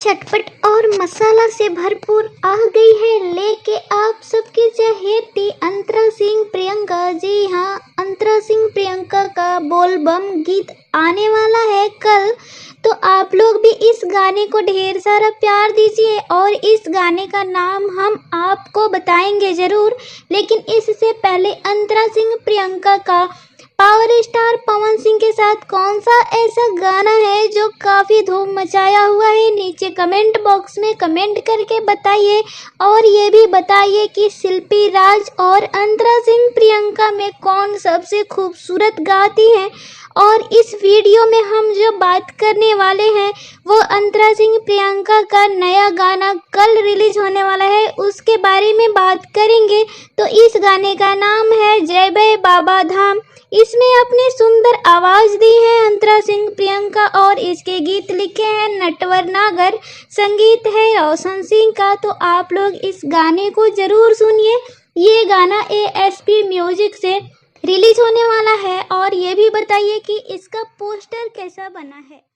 चटपट और मसाला से भरपूर आ गई है लेके आप सबकी चहेती अंतरा सिंह प्रियंका। जी हाँ, अंतरा सिंह प्रियंका का बोल बम गीत आने वाला है कल, तो आप लोग भी इस गाने को ढेर सारा प्यार दीजिए और इस गाने का नाम हम आपको बताएंगे ज़रूर। लेकिन इससे पहले अंतरा सिंह प्रियंका का पावर स्टार पवन सिंह के साथ कौन सा ऐसा गाना है जो काफ़ी धूम मचाया हुआ है, नीचे कमेंट बॉक्स में कमेंट करके बताइए। और ये भी बताइए कि शिल्पी राज और अंतरा सिंह प्रियंका में कौन सबसे खूबसूरत गाती है। और इस वीडियो में हम जो बात करने वाले हैं वो अंतरा सिंह प्रियंका का नया गाना कल रिलीज होने वाला है, उसके बारे में बात करेंगे। तो इस गाने का नाम है जय जय बाबा धाम। इसमें अपनी सुंदर आवाज़ दी है अंतरा सिंह प्रियंका और इसके गीत लिखे हैं नटवर नागर, संगीत है रोशन सिंह का। तो आप लोग इस गाने को ज़रूर सुनिए। ये गाना ASP म्यूजिक से रिलीज होने वाला है। और ये भी बताइए कि इसका पोस्टर कैसा बना है।